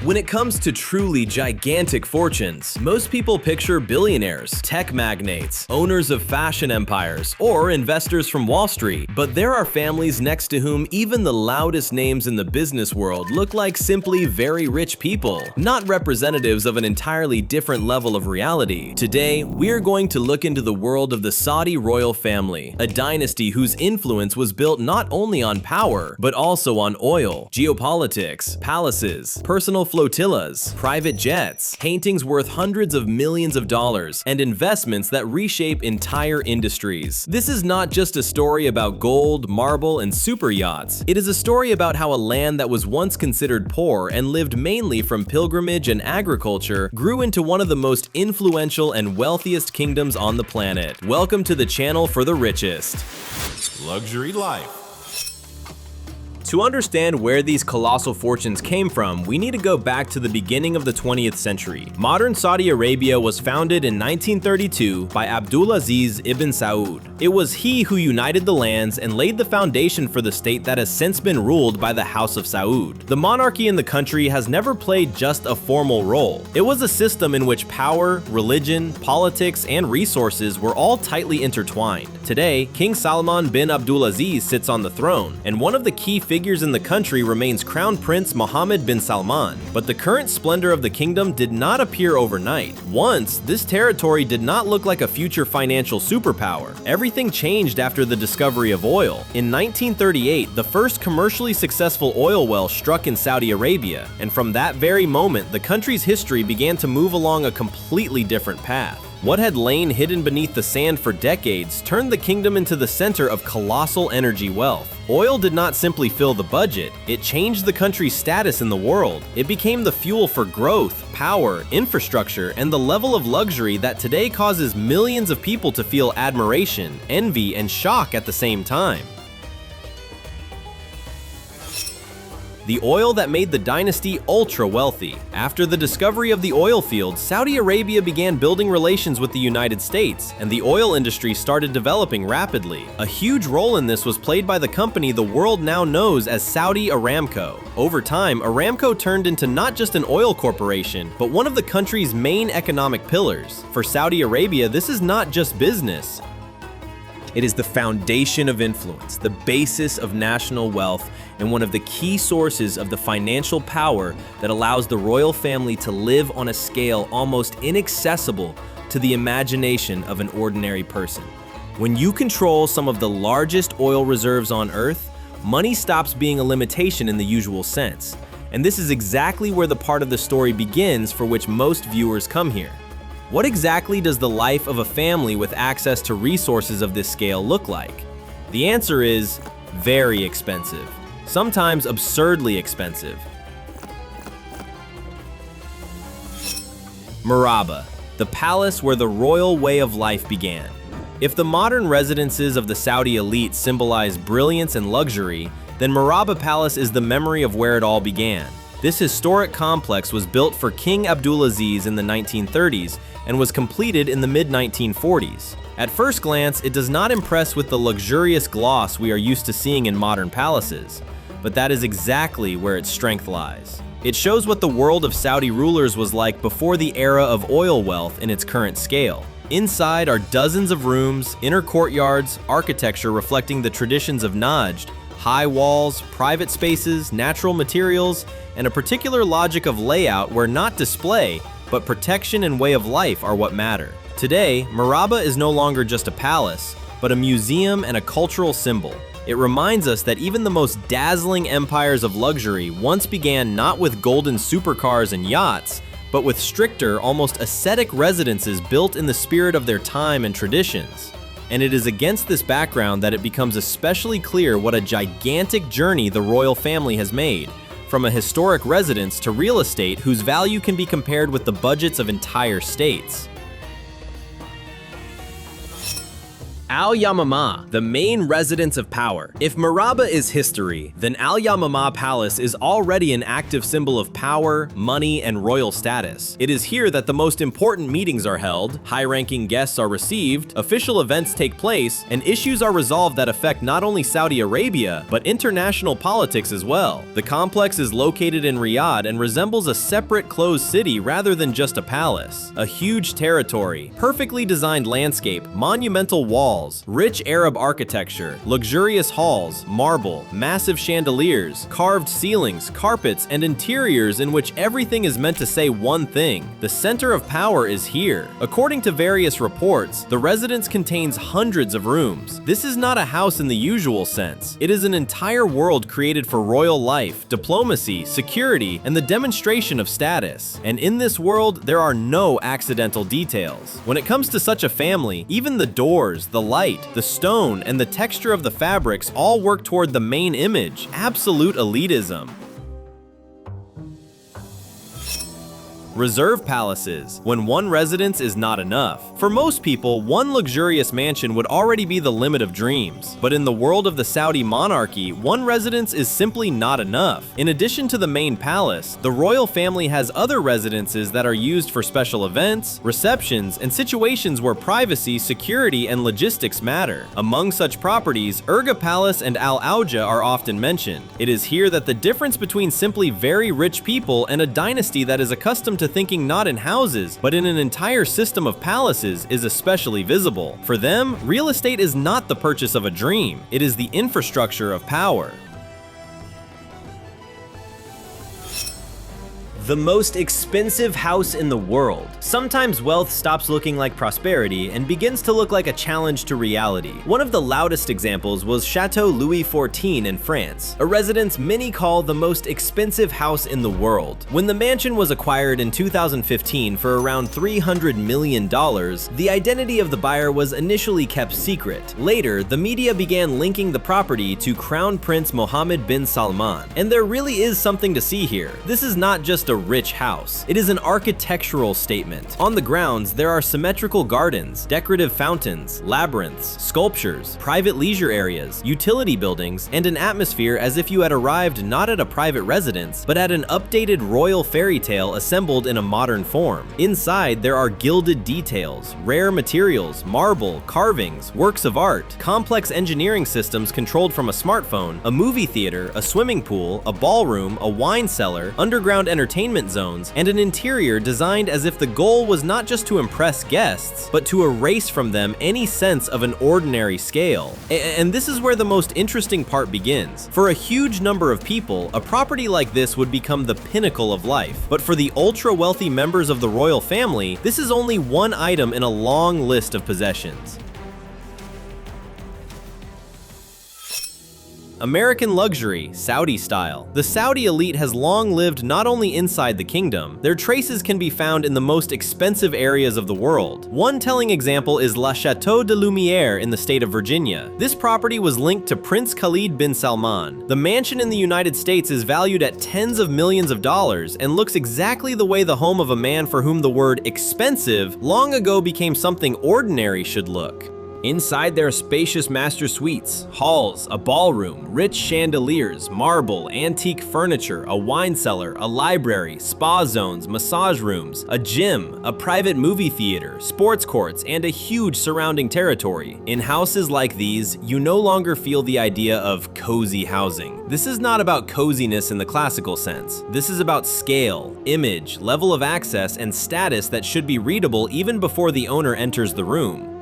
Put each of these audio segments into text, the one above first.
When it comes to truly gigantic fortunes, most people picture billionaires, tech magnates, owners of fashion empires, or investors from Wall Street. But there are families next to whom even the loudest names in the business world look like simply very rich people, not representatives of an entirely different level of reality. Today, we're going to look into the world of the Saudi royal family, a dynasty whose influence was built not only on power, but also on oil, geopolitics, palaces, personal flotillas, private jets, paintings worth hundreds of millions of dollars, and investments that reshape entire industries. This is not just a story about gold, marble, and super yachts. It is a story about how a land that was once considered poor and lived mainly from pilgrimage and agriculture grew into one of the most influential and wealthiest kingdoms on the planet. Welcome to the channel for the richest. Luxury life. To understand where these colossal fortunes came from, we need to go back to the beginning of the 20th century. Modern Saudi Arabia was founded in 1932 by Abdulaziz ibn Saud. It was he who united the lands and laid the foundation for the state that has since been ruled by the House of Saud. The monarchy in the country has never played just a formal role. It was a system in which power, religion, politics, and resources were all tightly intertwined. Today, King Salman bin Abdulaziz sits on the throne, and one of the key figures in the country remains Crown Prince Mohammed bin Salman. But the current splendor of the kingdom did not appear overnight. Once, this territory did not look like a future financial superpower. Everything changed after the discovery of oil. In 1938, the first commercially successful oil well struck in Saudi Arabia, and from that very moment, the country's history began to move along a completely different path. What had lain hidden beneath the sand for decades turned the kingdom into the center of colossal energy wealth. Oil did not simply fill the budget, it changed the country's status in the world. It became the fuel for growth, power, infrastructure, and the level of luxury that today causes millions of people to feel admiration, envy, and shock at the same time. The oil that made the dynasty ultra-wealthy. After the discovery of the oil fields, Saudi Arabia began building relations with the United States, and the oil industry started developing rapidly. A huge role in this was played by the company the world now knows as Saudi Aramco. Over time, Aramco turned into not just an oil corporation, but one of the country's main economic pillars. For Saudi Arabia, this is not just business. It is the foundation of influence, the basis of national wealth, and one of the key sources of the financial power that allows the royal family to live on a scale almost inaccessible to the imagination of an ordinary person. When you control some of the largest oil reserves on Earth, money stops being a limitation in the usual sense. And this is exactly where the part of the story begins for which most viewers come here. What exactly does the life of a family with access to resources of this scale look like? The answer is very expensive, sometimes absurdly expensive. Moraba, the palace where the royal way of life began. If the modern residences of the Saudi elite symbolize brilliance and luxury, then Moraba Palace is the memory of where it all began. This historic complex was built for King Abdulaziz in the 1930s and was completed in the mid-1940s. At first glance, it does not impress with the luxurious gloss we are used to seeing in modern palaces, but that is exactly where its strength lies. It shows what the world of Saudi rulers was like before the era of oil wealth in its current scale. Inside are dozens of rooms, inner courtyards, architecture reflecting the traditions of Najd, high walls, private spaces, natural materials, and a particular logic of layout where not display, but protection and way of life are what matter. Today, Moraba is no longer just a palace, but a museum and a cultural symbol. It reminds us that even the most dazzling empires of luxury once began not with golden supercars and yachts, but with stricter, almost ascetic residences built in the spirit of their time and traditions. And it is against this background that it becomes especially clear what a gigantic journey the royal family has made, from a historic residence to real estate whose value can be compared with the budgets of entire states. Al-Yamama, the main residence of power. If Moraba is history, then Al-Yamama Palace is already an active symbol of power, money, and royal status. It is here that the most important meetings are held, high-ranking guests are received, official events take place, and issues are resolved that affect not only Saudi Arabia, but international politics as well. The complex is located in Riyadh and resembles a separate closed city rather than just a palace. A huge territory, perfectly designed landscape, monumental walls, rich Arab architecture, luxurious halls, marble, massive chandeliers, carved ceilings, carpets, and interiors in which everything is meant to say one thing: the center of power is here. According to various reports, the residence contains hundreds of rooms. This is not a house in the usual sense. It is an entire world created for royal life, diplomacy, security, and the demonstration of status. And in this world, there are no accidental details. When it comes to such a family, even the doors, the light, the stone, and the texture of the fabrics all work toward the main image: absolute elitism. Reserve palaces, when one residence is not enough. For most people, one luxurious mansion would already be the limit of dreams. But in the world of the Saudi monarchy, one residence is simply not enough. In addition to the main palace, the royal family has other residences that are used for special events, receptions, and situations where privacy, security, and logistics matter. Among such properties, Urga Palace and Al Auja are often mentioned. It is here that the difference between simply very rich people and a dynasty that is accustomed to thinking not in houses, but in an entire system of palaces is especially visible. For them, real estate is not the purchase of a dream, it is the infrastructure of power. The most expensive house in the world. Sometimes wealth stops looking like prosperity and begins to look like a challenge to reality. One of the loudest examples was Chateau Louis XIV in France, a residence many call the most expensive house in the world. When the mansion was acquired in 2015 for around $300 million, the identity of the buyer was initially kept secret. Later, the media began linking the property to Crown Prince Mohammed bin Salman. And there really is something to see here. This is not just a rich house. It is an architectural statement. On the grounds, there are symmetrical gardens, decorative fountains, labyrinths, sculptures, private leisure areas, utility buildings, and an atmosphere as if you had arrived not at a private residence, but at an updated royal fairy tale assembled in a modern form. Inside, there are gilded details, rare materials, marble, carvings, works of art, complex engineering systems controlled from a smartphone, a movie theater, a swimming pool, a ballroom, a wine cellar, underground entertainment zones, and an interior designed as if the goal was not just to impress guests, but to erase from them any sense of an ordinary scale. And this is where the most interesting part begins. For a huge number of people, a property like this would become the pinnacle of life. But for the ultra-wealthy members of the royal family, this is only one item in a long list of possessions. American luxury, Saudi style. The Saudi elite has long lived not only inside the kingdom, their traces can be found in the most expensive areas of the world. One telling example is La Chateau de Lumiere in the state of Virginia. This property was linked to Prince Khalid bin Salman. The mansion in the United States is valued at tens of millions of dollars and looks exactly the way the home of a man for whom the word expensive long ago became something ordinary should look. Inside there are spacious master suites, halls, a ballroom, rich chandeliers, marble, antique furniture, a wine cellar, a library, spa zones, massage rooms, a gym, a private movie theater, sports courts, and a huge surrounding territory. In houses like these, you no longer feel the idea of cozy housing. This is not about coziness in the classical sense. This is about scale, image, level of access, and status that should be readable even before the owner enters the room.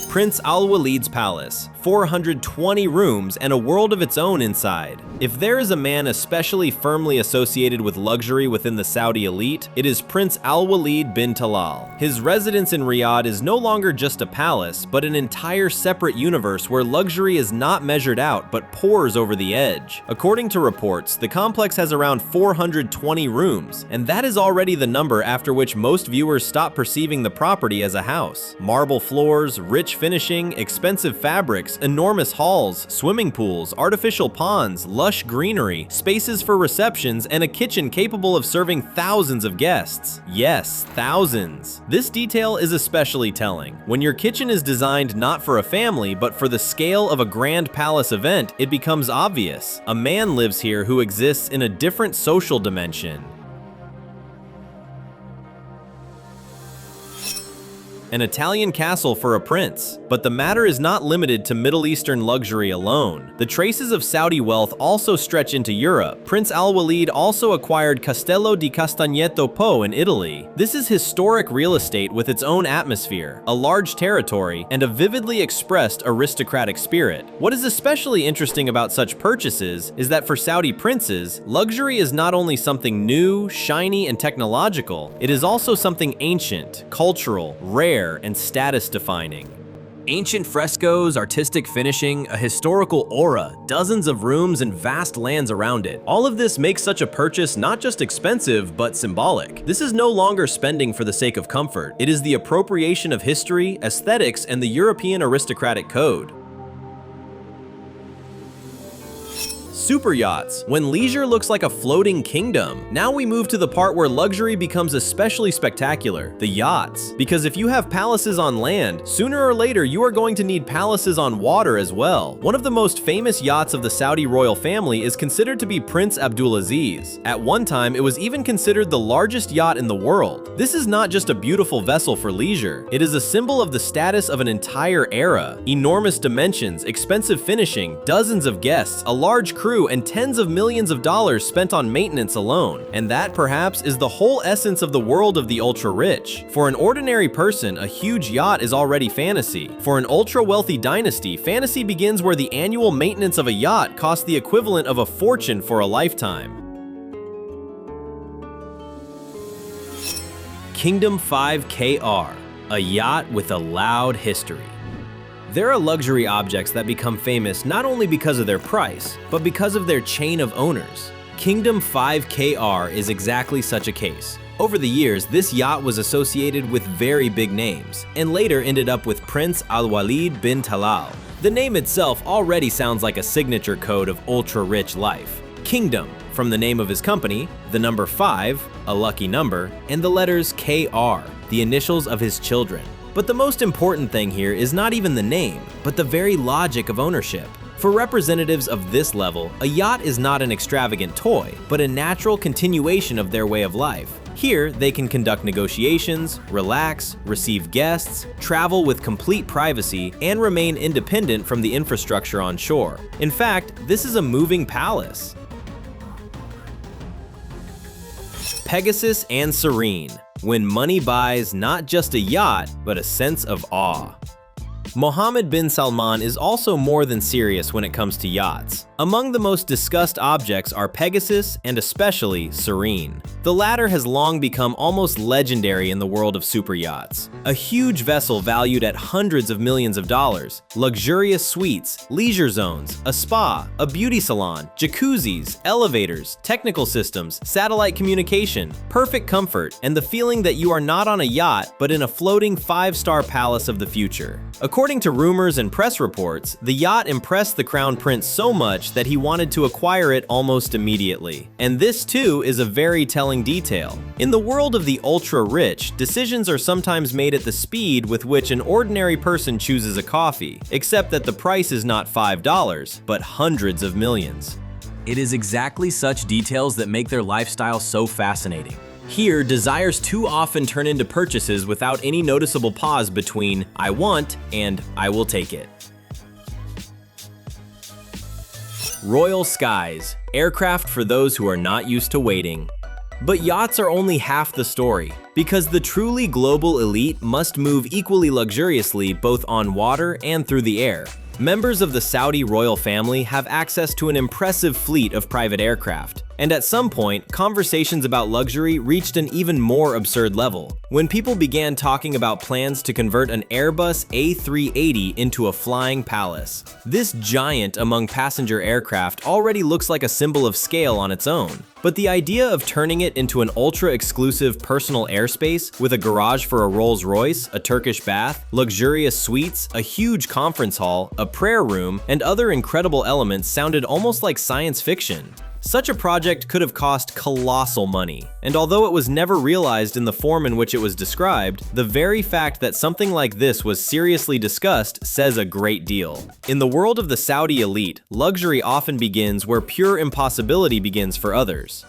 Prince Al-Walid's palace, 420 rooms and a world of its own inside. If there is a man especially firmly associated with luxury within the Saudi elite, it is Prince Al-Walid bin Talal. His residence in Riyadh is no longer just a palace, but an entire separate universe where luxury is not measured out but pours over the edge. According to reports, the complex has around 420 rooms, and that is already the number after which most viewers stop perceiving the property as a house. Marble floors, rich finishing, expensive fabrics, parks, enormous halls, swimming pools, artificial ponds, lush greenery, spaces for receptions, and a kitchen capable of serving thousands of guests. Yes, thousands. This detail is especially telling. When your kitchen is designed not for a family, but for the scale of a grand palace event, it becomes obvious. A man lives here who exists in a different social dimension. An Italian castle for a prince. But the matter is not limited to Middle Eastern luxury alone. The traces of Saudi wealth also stretch into Europe. Prince Al-Walid also acquired Castello di Castagneto Po in Italy. This is historic real estate with its own atmosphere, a large territory, and a vividly expressed aristocratic spirit. What is especially interesting about such purchases is that for Saudi princes, luxury is not only something new, shiny, and technological, it is also something ancient, cultural, rare, and status-defining. Ancient frescoes, artistic finishing, a historical aura, dozens of rooms, and vast lands around it. All of this makes such a purchase not just expensive, but symbolic. This is no longer spending for the sake of comfort. It is the appropriation of history, aesthetics, and the European aristocratic code. Super yachts, when leisure looks like a floating kingdom. Now we move to the part where luxury becomes especially spectacular, the yachts. Because if you have palaces on land, sooner or later you are going to need palaces on water as well. One of the most famous yachts of the Saudi royal family is considered to be Prince Abdulaziz. At one time, it was even considered the largest yacht in the world. This is not just a beautiful vessel for leisure, it is a symbol of the status of an entire era. Enormous dimensions, expensive finishing, dozens of guests, a large crew, and tens of millions of dollars spent on maintenance alone. And that, perhaps, is the whole essence of the world of the ultra-rich. For an ordinary person, a huge yacht is already fantasy. For an ultra-wealthy dynasty, fantasy begins where the annual maintenance of a yacht costs the equivalent of a fortune for a lifetime. Kingdom 5KR, a yacht with a loud history. There are luxury objects that become famous not only because of their price, but because of their chain of owners. Kingdom 5KR is exactly such a case. Over the years, this yacht was associated with very big names, and later ended up with Prince Al-Walid bin Talal. The name itself already sounds like a signature code of ultra-rich life. Kingdom, from the name of his company, the number 5, a lucky number, and the letters KR, the initials of his children. But the most important thing here is not even the name, but the very logic of ownership. For representatives of this level, a yacht is not an extravagant toy, but a natural continuation of their way of life. Here, they can conduct negotiations, relax, receive guests, travel with complete privacy, and remain independent from the infrastructure on shore. In fact, this is a moving palace. Pegasus and Serene, when money buys not just a yacht, but a sense of awe. Mohammed bin Salman is also more than serious when it comes to yachts. Among the most discussed objects are Pegasus and especially Serene. The latter has long become almost legendary in the world of super yachts. A huge vessel valued at hundreds of millions of dollars, luxurious suites, leisure zones, a spa, a beauty salon, jacuzzis, elevators, technical systems, satellite communication, perfect comfort, and the feeling that you are not on a yacht but in a floating 5-star palace of the future. According to rumors and press reports, the yacht impressed the Crown Prince so much that he wanted to acquire it almost immediately. And this too is a very telling detail. In the world of the ultra-rich, decisions are sometimes made at the speed with which an ordinary person chooses a coffee, except that the price is not $5, but hundreds of millions. It is exactly such details that make their lifestyle so fascinating. Here, desires too often turn into purchases without any noticeable pause between "I want" and "I will take it." Royal skies, aircraft for those who are not used to waiting. But yachts are only half the story, because the truly global elite must move equally luxuriously both on water and through the air. Members of the Saudi royal family have access to an impressive fleet of private aircraft, And at some point, conversations about luxury reached an even more absurd level, when people began talking about plans to convert an Airbus A380 into a flying palace. This giant among passenger aircraft already looks like a symbol of scale on its own. But the idea of turning it into an ultra-exclusive personal airspace with a garage for a Rolls-Royce, a Turkish bath, luxurious suites, a huge conference hall, a prayer room, and other incredible elements sounded almost like science fiction. Such a project could have cost colossal money, and although it was never realized in the form in which it was described, the very fact that something like this was seriously discussed says a great deal. In the world of the Saudi elite, luxury often begins where pure impossibility begins for others.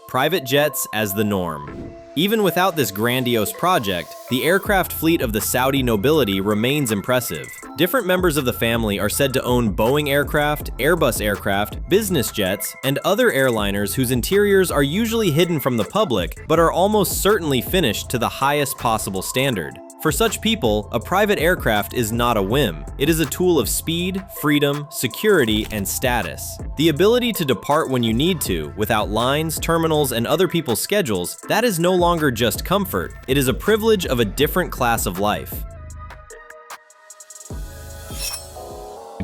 Private jets as the norm. Even without this grandiose project, the aircraft fleet of the Saudi nobility remains impressive. Different members of the family are said to own Boeing aircraft, Airbus aircraft, business jets, and other airliners whose interiors are usually hidden from the public, but are almost certainly finished to the highest possible standard. For such people, a private aircraft is not a whim. It is a tool of speed, freedom, security, and status. The ability to depart when you need to, without lines, terminals, and other people's schedules, that is no longer just comfort. It is a privilege of a different class of life.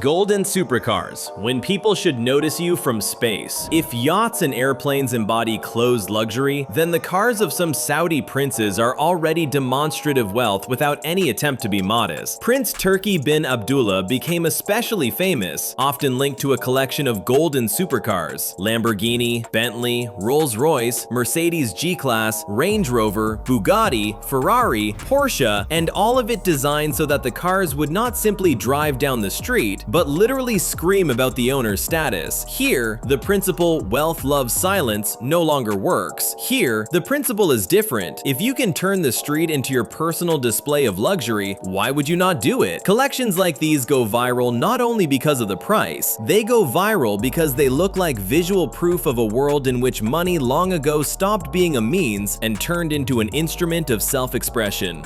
Golden supercars, when people should notice you from space. If yachts and airplanes embody closed luxury, then the cars of some Saudi princes are already demonstrative wealth without any attempt to be modest. Prince Turki bin Abdullah became especially famous, often linked to a collection of golden supercars: Lamborghini, Bentley, Rolls-Royce, Mercedes G-Class, Range Rover, Bugatti, Ferrari, Porsche, and all of it designed so that the cars would not simply drive down the street, but literally scream about the owner's status. Here, the principle "wealth loves silence" no longer works. Here, the principle is different. If you can turn the street into your personal display of luxury, why would you not do it? Collections like these go viral not only because of the price, they go viral because they look like visual proof of a world in which money long ago stopped being a means and turned into an instrument of self-expression.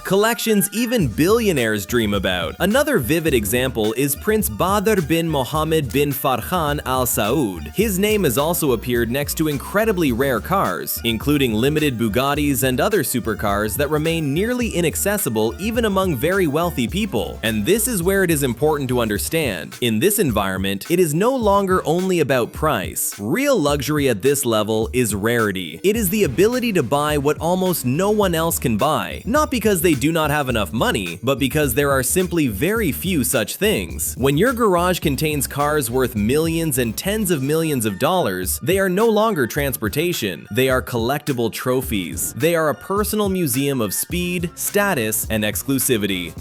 Collections even billionaires dream about. Another vivid example is Prince Badr bin Mohammed bin Farhan Al Saud. His name has also appeared next to incredibly rare cars, including limited Bugattis and other supercars that remain nearly inaccessible even among very wealthy people. And this is where it is important to understand. In this environment, it is no longer only about price. Real luxury at this level is rarity. It is the ability to buy what almost no one else can buy, not because they do not have enough money, but because there are simply very few such things. When your garage contains cars worth millions and tens of millions of dollars, they are no longer transportation. They are collectible trophies. They are a personal museum of speed, status, and exclusivity.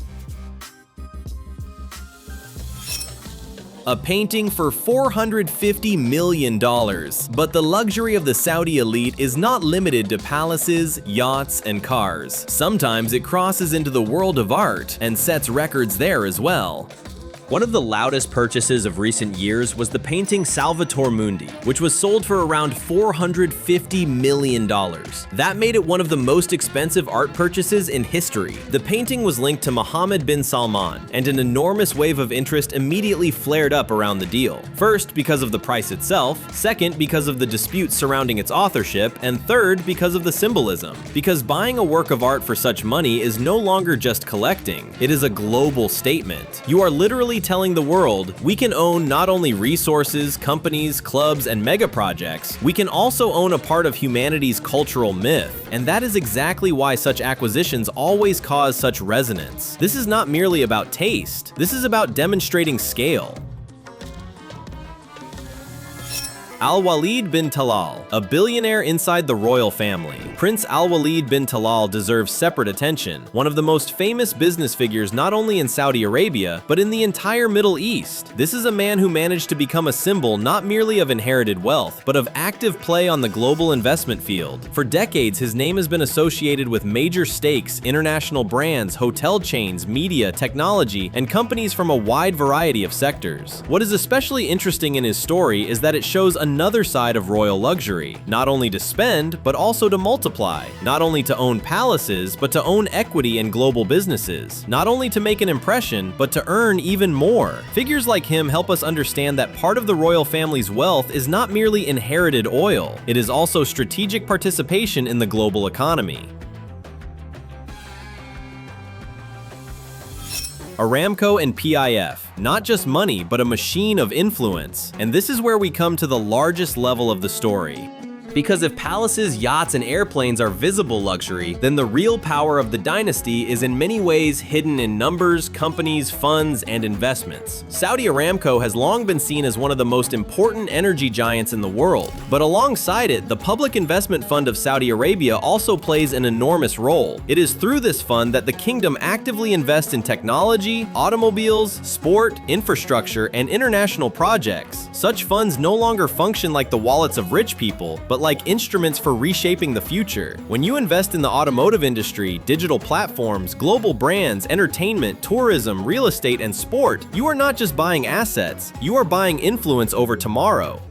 A painting for $450 million. But the luxury of the Saudi elite is not limited to palaces, yachts, and cars. Sometimes it crosses into the world of art and sets records there as well. One of the loudest purchases of recent years was the painting Salvator Mundi, which was sold for around $450 million. That made it one of the most expensive art purchases in history. The painting was linked to Mohammed bin Salman, and an enormous wave of interest immediately flared up around the deal. First, because of the price itself, second, because of the disputes surrounding its authorship, and third, because of the symbolism. Because buying a work of art for such money is no longer just collecting, it is a global statement. You are literally telling the world, we can own not only resources, companies, clubs, and mega projects, we can also own a part of humanity's cultural myth. And that is exactly why such acquisitions always cause such resonance. This is not merely about taste, this is about demonstrating scale. Al-Walid bin Talal, a billionaire inside the royal family. Prince Al-Walid bin Talal deserves separate attention, one of the most famous business figures not only in Saudi Arabia, but in the entire Middle East. This is a man who managed to become a symbol not merely of inherited wealth, but of active play on the global investment field. For decades, his name has been associated with major stakes, international brands, hotel chains, media, technology, and companies from a wide variety of sectors. What is especially interesting in his story is that it shows a another side of royal luxury, not only to spend, but also to multiply, not only to own palaces, but to own equity in global businesses, not only to make an impression, but to earn even more. Figures like him help us understand that part of the royal family's wealth is not merely inherited oil, it is also strategic participation in the global economy. Aramco and PIF, not just money, but a machine of influence. And this is where we come to the largest level of the story. Because if palaces, yachts, and airplanes are visible luxury, then the real power of the dynasty is in many ways hidden in numbers, companies, funds, and investments. Saudi Aramco has long been seen as one of the most important energy giants in the world, but alongside it, the Public Investment Fund of Saudi Arabia also plays an enormous role. It is through this fund that the kingdom actively invests in technology, automobiles, sport, infrastructure, and international projects. Such funds no longer function like the wallets of rich people, but like instruments for reshaping the future. When you invest in the automotive industry, digital platforms, global brands, entertainment, tourism, real estate, and sport, you are not just buying assets, you are buying influence over tomorrow.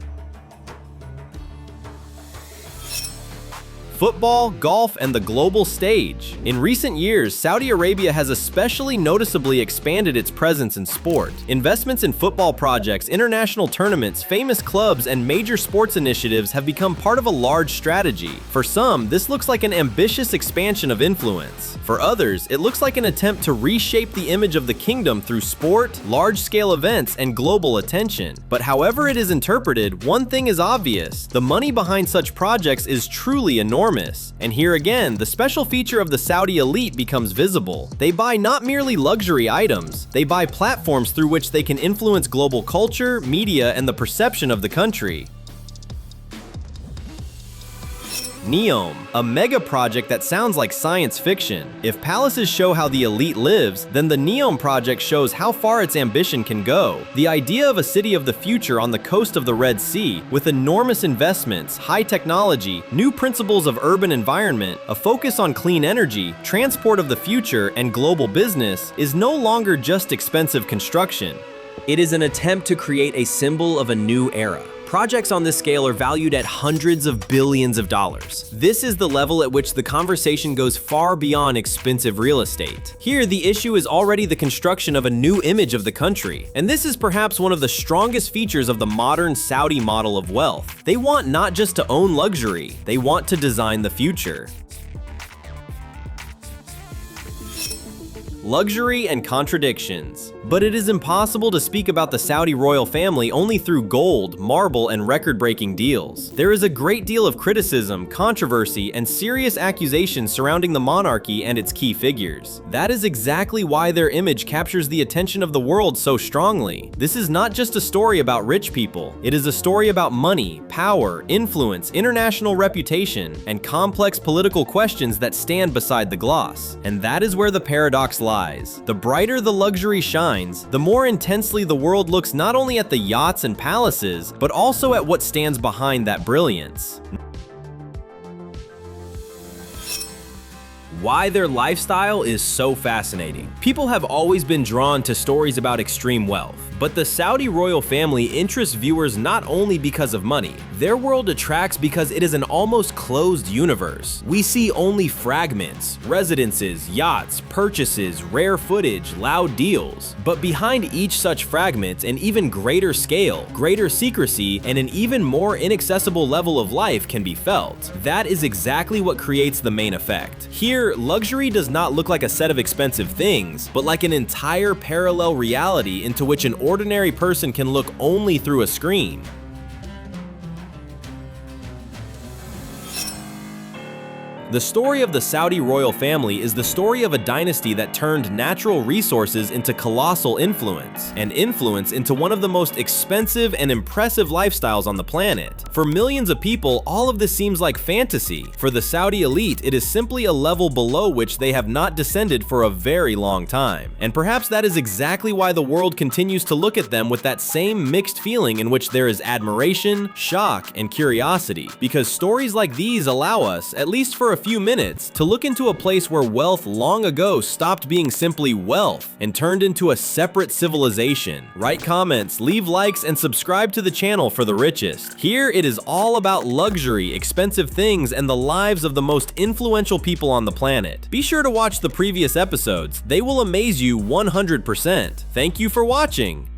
Football, golf, and the global stage. In recent years, Saudi Arabia has especially noticeably expanded its presence in sport. Investments in football projects, international tournaments, famous clubs, and major sports initiatives have become part of a large strategy. For some, this looks like an ambitious expansion of influence. For others, it looks like an attempt to reshape the image of the kingdom through sport, large-scale events, and global attention. But however it is interpreted, one thing is obvious: the money behind such projects is truly enormous. And here again, the special feature of the Saudi elite becomes visible. They buy not merely luxury items, they buy platforms through which they can influence global culture, media, and the perception of the country. Neom, a mega project that sounds like science fiction. If palaces show how the elite lives, then the Neom project shows how far its ambition can go. The idea of a city of the future on the coast of the Red Sea, with enormous investments, high technology, new principles of urban environment, a focus on clean energy, transport of the future, and global business, is no longer just expensive construction. It is an attempt to create a symbol of a new era. Projects on this scale are valued at hundreds of billions of dollars. This is the level at which the conversation goes far beyond expensive real estate. Here, the issue is already the construction of a new image of the country, and this is perhaps one of the strongest features of the modern Saudi model of wealth. They want not just to own luxury, they want to design the future. Luxury and contradictions. But it is impossible to speak about the Saudi royal family only through gold, marble, and record-breaking deals. There is a great deal of criticism, controversy, and serious accusations surrounding the monarchy and its key figures. That is exactly why their image captures the attention of the world so strongly. This is not just a story about rich people. It is a story about money, power, influence, international reputation, and complex political questions that stand beside the gloss. And that is where the paradox lies. The brighter the luxury shines, the more intensely the world looks not only at the yachts and palaces, but also at what stands behind that brilliance. Why their lifestyle is so fascinating. People have always been drawn to stories about extreme wealth, but the Saudi royal family interests viewers not only because of money. Their world attracts because it is an almost closed universe. We see only fragments, residences, yachts, purchases, rare footage, loud deals. But behind each such fragment, an even greater scale, greater secrecy, and an even more inaccessible level of life can be felt. That is exactly what creates the main effect. Here, luxury does not look like a set of expensive things, but like an entire parallel reality into which an ordinary person can look only through a screen. The story of the Saudi royal family is the story of a dynasty that turned natural resources into colossal influence, and influence into one of the most expensive and impressive lifestyles on the planet. For millions of people, all of this seems like fantasy. For the Saudi elite, it is simply a level below which they have not descended for a very long time. And perhaps that is exactly why the world continues to look at them with that same mixed feeling in which there is admiration, shock, and curiosity. Because stories like these allow us, at least for a few minutes to look into a place where wealth long ago stopped being simply wealth and turned into a separate civilization. Write comments, leave likes, and subscribe to the channel for the richest. Here it is all about luxury, expensive things, and the lives of the most influential people on the planet. Be sure to watch the previous episodes. They will amaze you 100%. Thank you for watching.